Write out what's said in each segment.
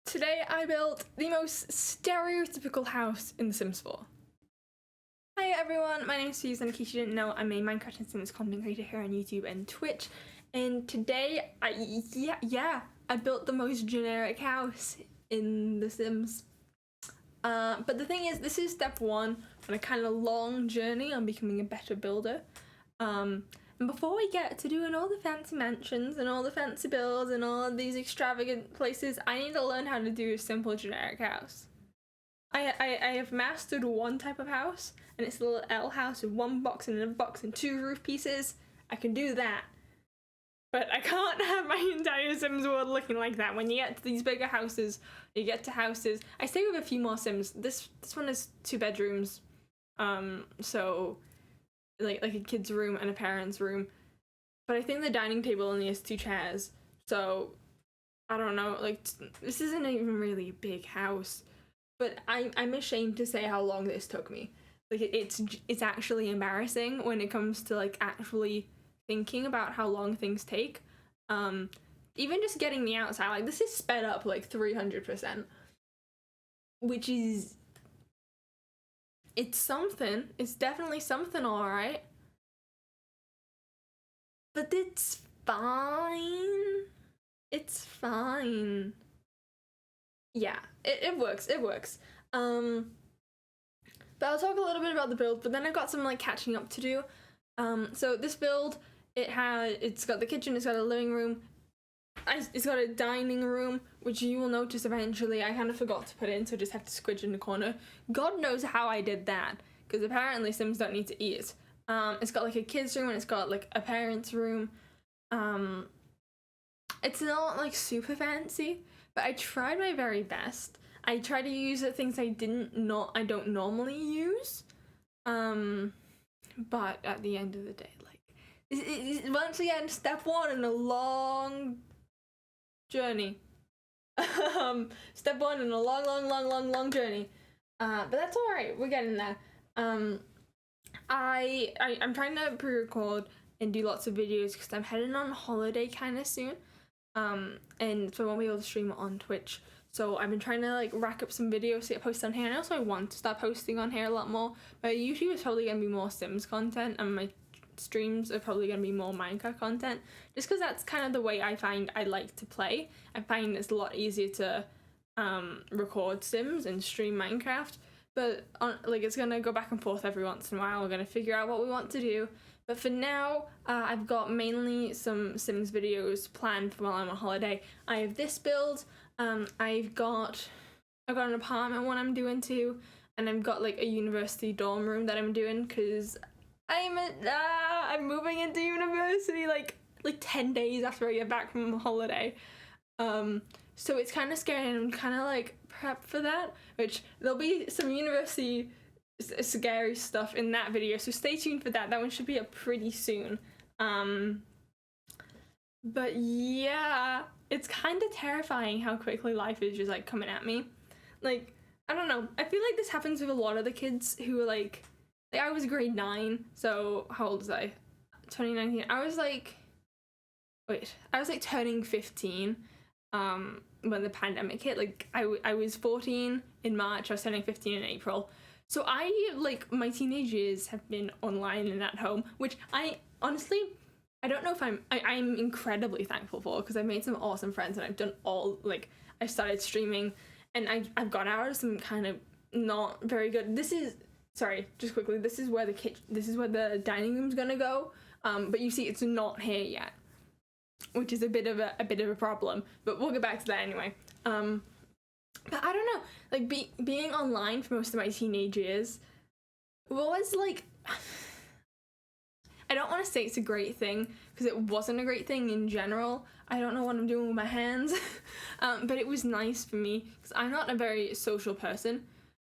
Today I built the most stereotypical house in The Sims 4. Hi everyone, my name is Susan. In case you didn't know, I'm a Minecraft and Sims content creator here on YouTube and Twitch. And today, I built the most generic house in The Sims. But the thing is, this is step one on a kind of long journey on becoming a better builder. And before we get to doing all the fancy mansions and all the fancy builds and all of these extravagant places, I need to learn how to do a simple generic house. I have mastered one type of house, and it's a little L house with one box and a box and two roof pieces. I can do that. But I can't have my entire Sims world looking like that. When you get to these bigger houses, you get to houses. I stay with a few more Sims. This one has 2 bedrooms. So like a kid's room and a parent's room. But I think the dining table only has 2 chairs. So I don't know, like this isn't even really a big house. But I'm ashamed to say how long this took me. Like it's actually embarrassing when it comes to like actually thinking about how long things take. Even just getting the outside, like this is sped up like 300%, which is, it's something. It's definitely something, all right. But it's fine. It's fine. Yeah, it works. It works. But I'll talk a little bit about the build. But then I've got some like catching up to do. So this build, it's got the kitchen, it's got a living room, it's got a dining room, which you will notice eventually I kind of forgot to put in, so I just have to squidge in the corner. God knows how I did that, because apparently Sims don't need to eat. It's got like a kid's room and it's got like a parent's room. It's not like super fancy, but I tried my very best. I try to use the things I don't normally use. But at the end of the day, like, once again, step one in a long journey. Step one in a long journey. But that's alright, we're getting there. I'm trying to pre-record and do lots of videos because I'm heading on holiday kind of soon. And so I won't be able to stream it on Twitch. So I've been trying to like rack up some videos to get posted on here, and also I want to start posting on here a lot more. My YouTube is probably going to be more Sims content, and my streams are probably going to be more Minecraft content, just because that's kind of the way I find I like to play. I find it's a lot easier to record Sims and stream Minecraft, but like it's going to go back and forth every once in a while. We're going to figure out what we want to do. But for now, I've got mainly some Sims videos planned for while I'm on holiday. I have this build. I've got an apartment one I'm doing too, and I've got like a university dorm room that I'm doing because I'm moving into university like 10 days after I get back from holiday. So it's kind of scary, and I'm kind of like prepped for that, which there'll be some university scary stuff in that video, so stay tuned for that. That one should be up pretty soon. But yeah, it's kind of terrifying how quickly life is just like coming at me. Like, I don't know, I feel like this happens with a lot of the kids who are like I was grade 9, so how old was I? 2019. I was like turning 15 when the pandemic hit. Like I was 14 in March, I was turning 15 in April. So my teenage years have been online and at home, which I honestly, I don't know if I'm incredibly thankful for, because I've made some awesome friends, and I've done I started streaming, and I've got out of some kind of not very good. Sorry, just quickly, this is where the dining room's gonna go. But you see, it's not here yet, which is a bit of a problem. But we'll get back to that anyway. But I don't know, like being online for most of my teenage years was like, I don't want to say it's a great thing, because it wasn't a great thing in general. I don't know what I'm doing with my hands. But it was nice for me, because I'm not a very social person.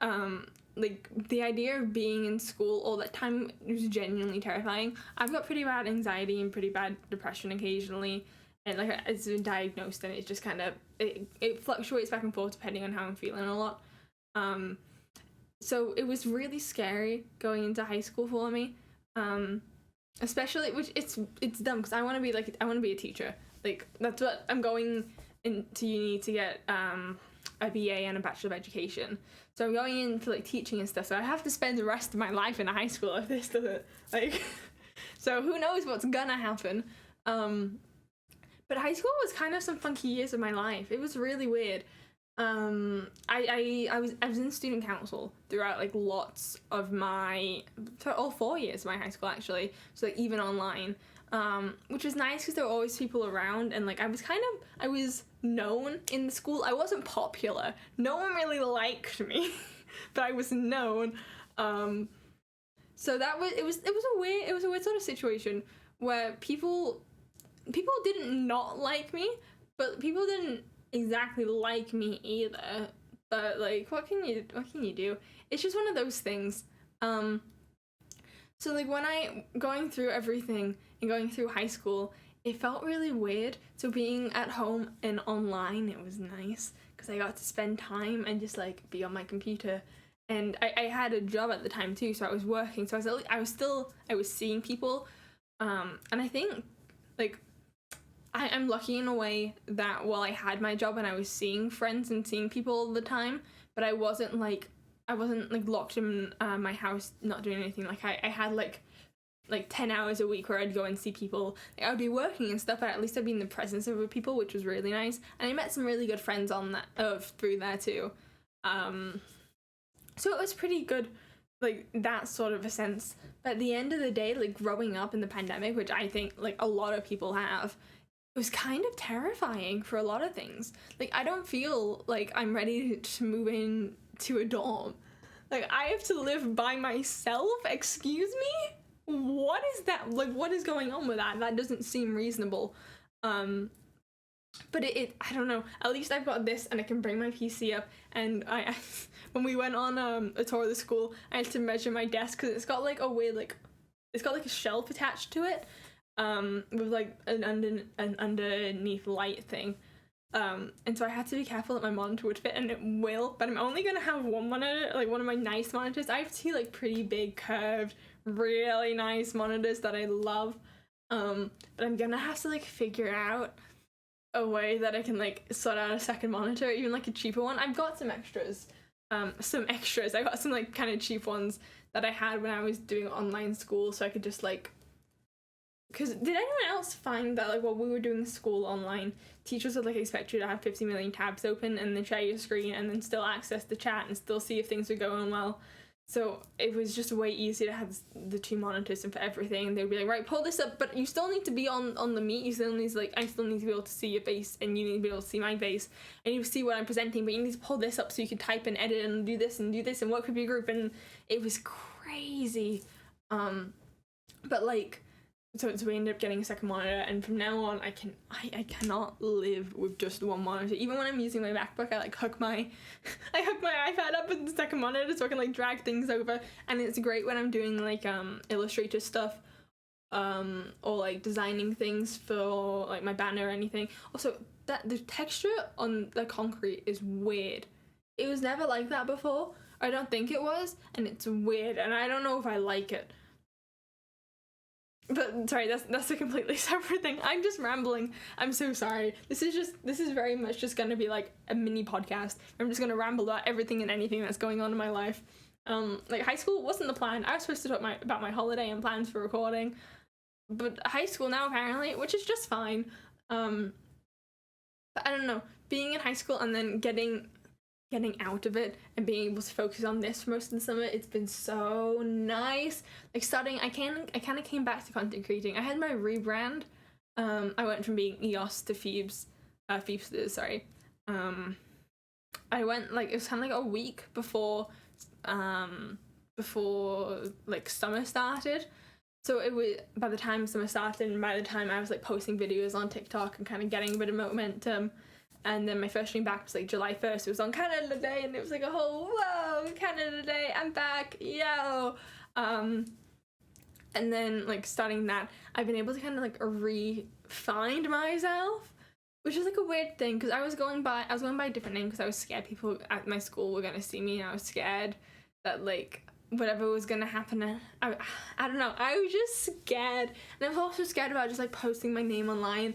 Like the idea of being in school all that time was genuinely terrifying. I've got pretty bad anxiety and pretty bad depression occasionally, and like it's been diagnosed, and it's just kind of it fluctuates back and forth depending on how I'm feeling a lot. So it was really scary going into high school for me. Especially, which it's dumb, because I want to be a teacher. Like that's what I'm going into uni to get a BA and a Bachelor of Education. So I'm going in for like teaching and stuff. So I have to spend the rest of my life in a high school if this doesn't like. So who knows what's gonna happen. But high school was kind of some funky years of my life. It was really weird. I was in student council throughout like lots of for all 4 years of my high school actually. So like even online. Which was nice because there were always people around, and like I was known in the school. I wasn't popular. No one really liked me, but I was known. So it was a weird sort of situation where people didn't not like me, but people didn't exactly like me either. But like what can you do? It's just one of those things. So like when I going through everything and going through high school, it felt really weird. So being at home and online, it was nice because I got to spend time and just like be on my computer. And I had a job at the time too, so I was working. So I was seeing people, and I think like I'm lucky in a way that while I had my job and I was seeing friends and seeing people all the time, but I wasn't locked in my house not doing anything. Like I had like 10 hours a week where I'd go and see people. Like, I would be working and stuff, but at least I'd be in the presence of people, which was really nice. And I met some really good friends on that through there too. So it was pretty good, like that sort of a sense. But at the end of the day, like growing up in the pandemic, which I think like a lot of people have, it was kind of terrifying for a lot of things. Like I don't feel like I'm ready to move in to a dorm. Like I have to live by myself. Excuse me? What is that? Like what is going on with that? That doesn't seem reasonable. But it I don't know. At least I've got this and I can bring my PC up. And I when we went on a tour of the school, I had to measure my desk because it's got like a weird it's got like a shelf attached to it. With like an underneath light thing. And so I had to be careful that my monitor would fit, and it will, but I'm only gonna have one monitor, like one of my nice monitors. I have two like pretty big curved, really nice monitors that I love. But I'm gonna have to like figure out a way that I can like sort out a second monitor, even like a cheaper one. I've got some extras. I got some like kind of cheap ones that I had when I was doing online school, so I could just like. Because did anyone else find that like while we were doing school online, teachers would like expect you to have 50 million tabs open and then share your screen and then still access the chat and still see if things are going well? So it was just way easier to have the two monitors and for everything. And they'd be like, right, pull this up, but you still need to be on the meet. You still need to I still need to be able to see your face, and you need to be able to see my face, and you see what I'm presenting. But you need to pull this up so you can type and edit and do this and work with your group. And it was crazy. But like. So we ended up getting a second monitor, and from now on I cannot live with just one monitor. Even when I'm using my MacBook, I like hook my iPad up with the second monitor so I can like drag things over, and it's great when I'm doing like Illustrator stuff, or like designing things for like my banner or anything. Also, that the texture on the concrete is weird. It was never like that before. I don't think it was, and it's weird, and I don't know if I like it. But sorry, that's a completely separate thing. I'm just rambling. I'm so sorry. This is very much just gonna be like a mini podcast. I'm just gonna ramble about everything and anything that's going on in my life. Like high school wasn't the plan. I was supposed to talk about my holiday and plans for recording, but high school now apparently, which is just fine. But I don't know, being in high school and then getting out of it and being able to focus on this for most of the summer, it's been so nice. Like starting, I kind of came back to content creating. I had my rebrand. I went from being EOS to Phoebes, sorry. I went like, it was kind of like a week before like summer started. So it was, by the time summer started and by the time I was like posting videos on TikTok and kind of getting a bit of momentum. And then my first stream back was like July 1st. It was on Canada Day, and it was like a whole, whoa, Canada Day, I'm back, yo. And then like starting that, I've been able to kind of like re-find myself, which is like a weird thing because I was going by a different name because I was scared people at my school were gonna see me, and I was scared that like whatever was gonna happen. I don't know. I was just scared, and I was also scared about just like posting my name online.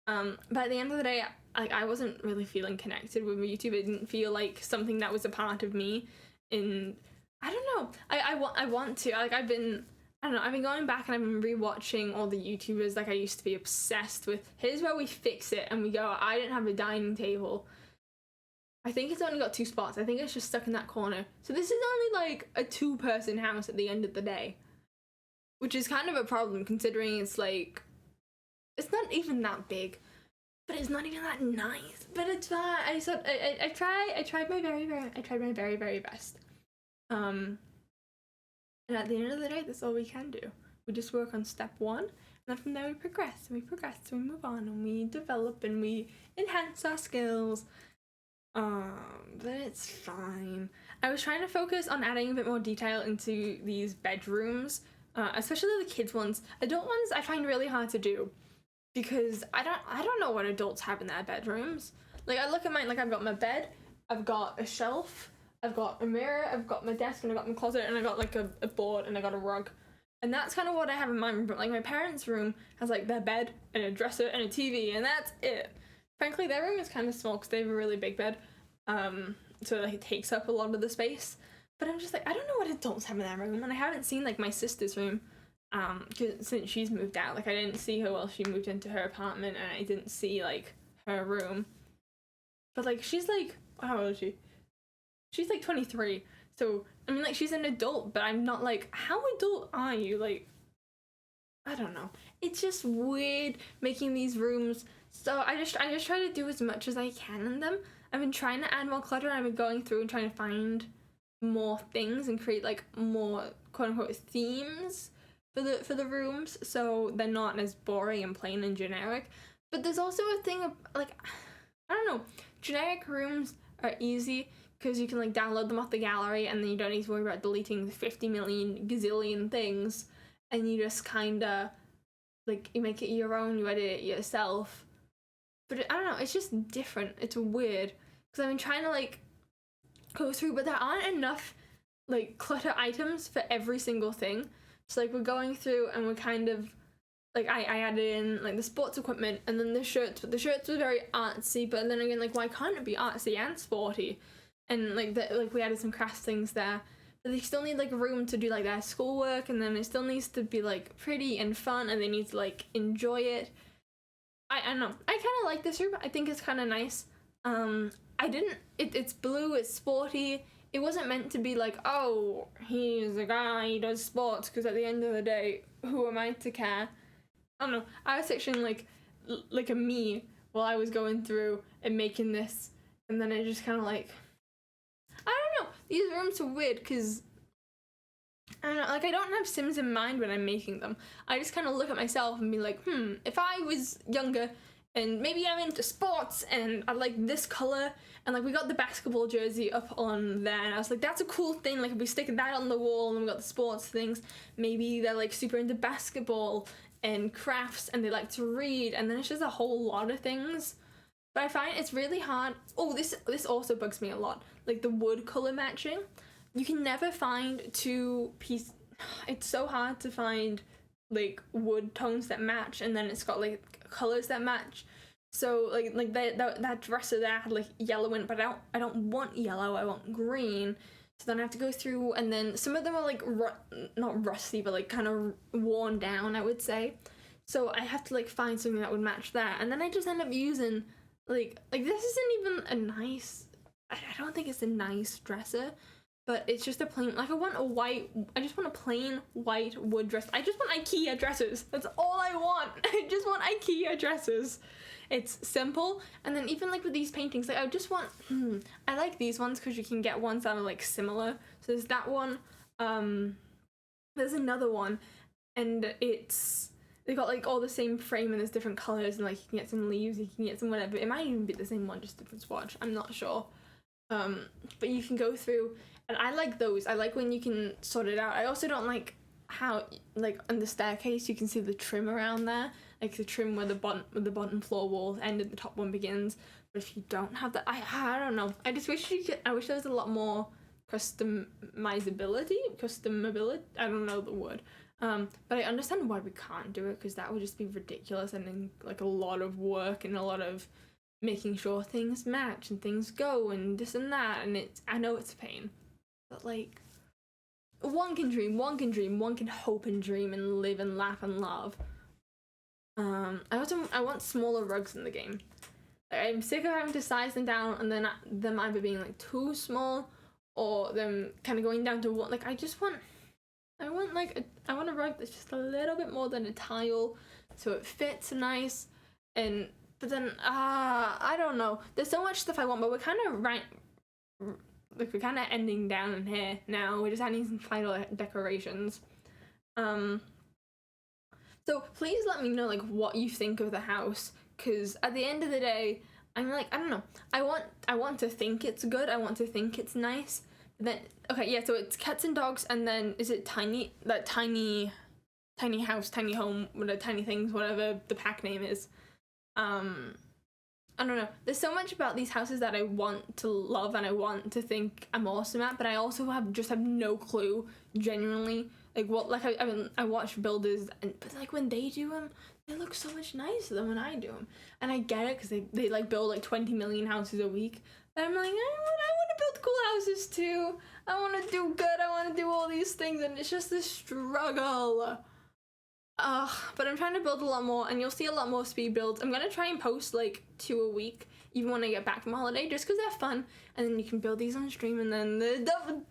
But at the end of the day, like I wasn't really feeling connected with YouTube. It didn't feel like something that was a part of me. And I don't know. I want to. Like I've been going back and I've been rewatching all the YouTubers like I used to be obsessed with. Here's where we fix it, and we go, I didn't have a dining table. I think it's only got 2 spots. I think it's just stuck in that corner. So this is only like a 2-person house at the end of the day, which is kind of a problem considering it's like, it's not even that big, but it's not even that nice. But it's fine. I tried my very, very best. And at the end of the day, that's all we can do. We just work on step 1, and then from there we progress, and we move on, and we develop, and we enhance our skills. But it's fine. I was trying to focus on adding a bit more detail into these bedrooms, especially the kids' ones. Adult ones I find really hard to do, because I don't know what adults have in their bedrooms. Like, I look at mine, like, I've got my bed, I've got a shelf, I've got a mirror, I've got my desk, and I've got my closet, and I got like a board, and I got a rug. And that's kind of what I have in my room. But like my parents' room has like their bed and a dresser and a TV, and that's it. Frankly, their room is kind of small because they have a really big bed. So like it takes up a lot of the space. But I'm just like, I don't know what adults have in their room, and I haven't seen like my sister's room since she's moved out. Like I didn't see her while she moved into her apartment, and I didn't see like her room. But like she's like, how old is she? She's like 23. So I mean, like, she's an adult, but I'm not like, how adult are you? Like, I don't know. It's just weird making these rooms. So I just try to do as much as I can in them. I've been trying to add more clutter, and I've been going through and trying to find more things and create like more quote unquote themes for the rooms, so they're not as boring and plain and generic. But there's also a thing of like, I don't know, generic rooms are easy because you can like download them off the gallery, and then you don't need to worry about deleting 50 million gazillion things, and you just kind of like, you make it your own, you edit it yourself. But I don't know, it's just different. It's weird because I've been trying to like go through, but there aren't enough like clutter items for every single thing. So like we're going through and we're kind of like, I added in like the sports equipment and then the shirts, but the shirts were very artsy, but then again, like, why can't it be artsy and sporty? And like we added some crafts things there, but they still need like room to do like their schoolwork, and then it still needs to be like pretty and fun, and they need to like enjoy it. I don't know, I kind of like this room. I think it's kind of nice. It's blue, it's sporty. It wasn't meant to be like, oh, he's a guy, he does sports, because at the end of the day, who am I to care? I don't know, I was picturing like a me while I was going through and making this, and then it just kind of like, I don't know, these rooms are weird because, I don't know, like, I don't have Sims in mind when I'm making them. I just kind of look at myself and be like, if I was younger and maybe I'm into sports and I like this color, and like we got the basketball jersey up on there, and I was like, that's a cool thing, like if we stick that on the wall, and we got the sports things, maybe they're like super into basketball and crafts and they like to read, and then it's just a whole lot of things. But I find it's really hard. Oh, this also bugs me a lot. Like the wood color matching. You can never find it's so hard to find like wood tones that match, and then it's got like colors that match. So like that dresser there had like yellow in it, but I don't want yellow, I want green. So then I have to go through, and then some of them are like not rusty, but like kind of worn down, I would say. So I have to like find something that would match that, and then I just end up using like this isn't even a nice, I don't think it's a nice dresser, but it's just a plain, like I just want a plain white wood dress. I just want IKEA dressers. That's all I want. I just want IKEA dressers. It's simple. And then even like with these paintings, like I just want, I like these ones because you can get ones that are like similar. So there's that one, there's another one, and they got like all the same frame and there's different colors, and like you can get some leaves, you can get some whatever. It might even be the same one, just different swatch. I'm not sure. But you can go through, and I like those. I like when you can sort it out. I also don't like how, like, on the staircase you can see the trim around there, like the trim where the bottom floor wall end and the top one begins. But if you don't have that, I don't know. I just wish I wish there was a lot more customability. I don't know the word. But I understand why we can't do it, because that would just be ridiculous and then like a lot of work and a lot of making sure things match and things go and this and that, and I know it's a pain, but like, one can dream, one can hope and dream and live and laugh and love. I want smaller rugs in the game. I'm sick of having to size them down and then them either being like too small or them kind of going down to what, like, I want a rug that's just a little bit more than a tile, so it fits nice. But then I don't know. There's so much stuff I want, but we're kind of ending down in here now. We're just adding some final decorations. So please let me know like what you think of the house, because at the end of the day, I'm like, I don't know. I want to think it's good. I want to think it's nice. But then okay, yeah. So it's cats and dogs, and then is it tiny house, tiny home, whatever, tiny things, whatever the pack name is. I don't know. There's so much about these houses that I want to love and I want to think I'm awesome at, but I also have no clue genuinely like what, like I watch builders, but like when they do them, they look so much nicer than when I do them. And I get it because they like build like 20 million houses a week. But I'm like, I want to build cool houses too. I want to do good. I want to do all these things, and it's just this struggle. But I'm trying to build a lot more, and you'll see a lot more speed builds. I'm gonna try and post like 2 a week, even when I get back from holiday, just because they're fun. And then you can build these on stream, and then the double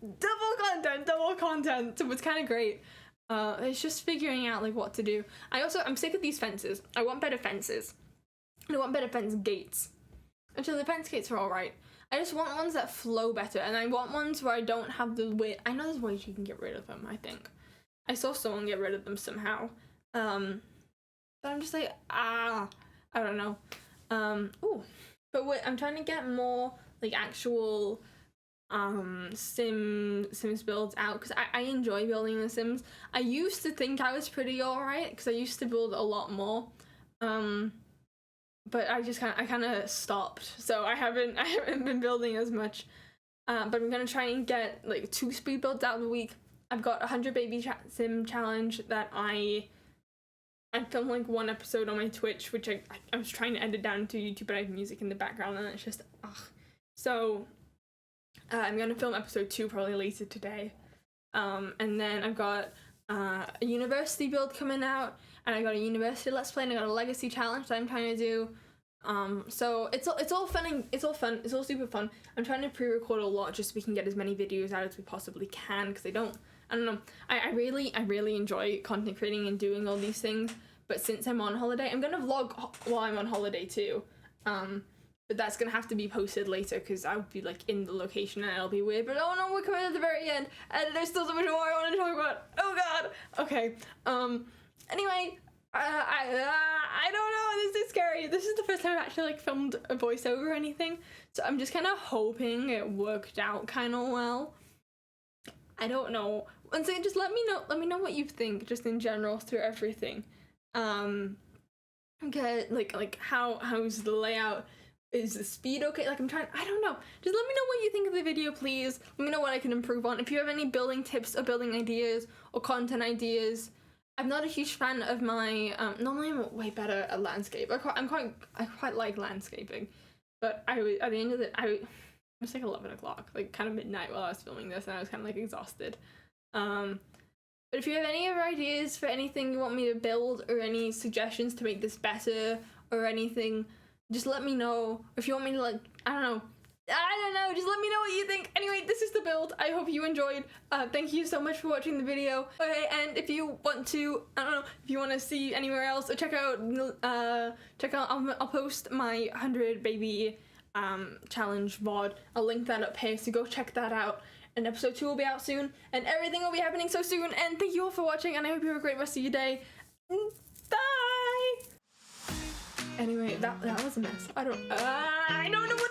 content. So it's kind of great. It's just figuring out like what to do. I'm sick of these fences. I want better fences. And I want better fence gates. Actually, the fence gates are all right. I just want ones that flow better, and I want ones where I don't have the weight. I know there's ways you can get rid of them. I think I saw someone get rid of them somehow. But I'm just like, I don't know. But wait, I'm trying to get more like actual Sims builds out, because I enjoy building the Sims. I used to think I was pretty alright because I used to build a lot more. But I kind of stopped, so I haven't been building as much. But I'm gonna try and get like 2 speed builds out of the week. I've got 100 baby sim challenge that I filmed like 1 episode on my Twitch, which I was trying to edit down to YouTube, but I have music in the background and it's just So I'm gonna film episode 2 probably later today. And then I've got a university build coming out, and I got a university let's play, and I got a legacy challenge that I'm trying to do. So it's all fun. It's all super fun. I'm trying to pre-record a lot just so we can get as many videos out as we possibly can, because I don't know. I really enjoy content creating and doing all these things. But since I'm on holiday, I'm gonna vlog while I'm on holiday too. But that's gonna have to be posted later because I'll be like in the location and it'll be weird. But oh no, we're coming at the very end, and there's still so much more I want to talk about. Oh god. Okay. Anyway, I don't know. This is scary. This is the first time I've actually like filmed a voiceover or anything, so I'm just kind of hoping it worked out kind of well. I don't know. And so just let me know what you think just in general through everything. Okay, like how's the layout? Is the speed okay? Like I don't know. Just let me know what you think of the video, please. Let me know what I can improve on. If you have any building tips or building ideas or content ideas. I'm not a huge fan of my, normally I'm way better at landscape. I quite like landscaping. But at the end of it was like 11 o'clock, like kind of midnight while I was filming this, and I was kind of like exhausted. But if you have any other ideas for anything you want me to build, or any suggestions to make this better or anything, just let me know. If you want me to like, I don't know, just let me know what you think. Anyway, this is the build. I hope you enjoyed. Thank you so much for watching the video. Okay, and if you want to, I don't know, if you want to see anywhere else, or check out, I'll post my 100 baby challenge VOD. I'll link that up here, so go check that out. And episode 2 will be out soon, and everything will be happening so soon. And thank you all for watching, and I hope you have a great rest of your day. Bye! Anyway, that was a mess. I don't know what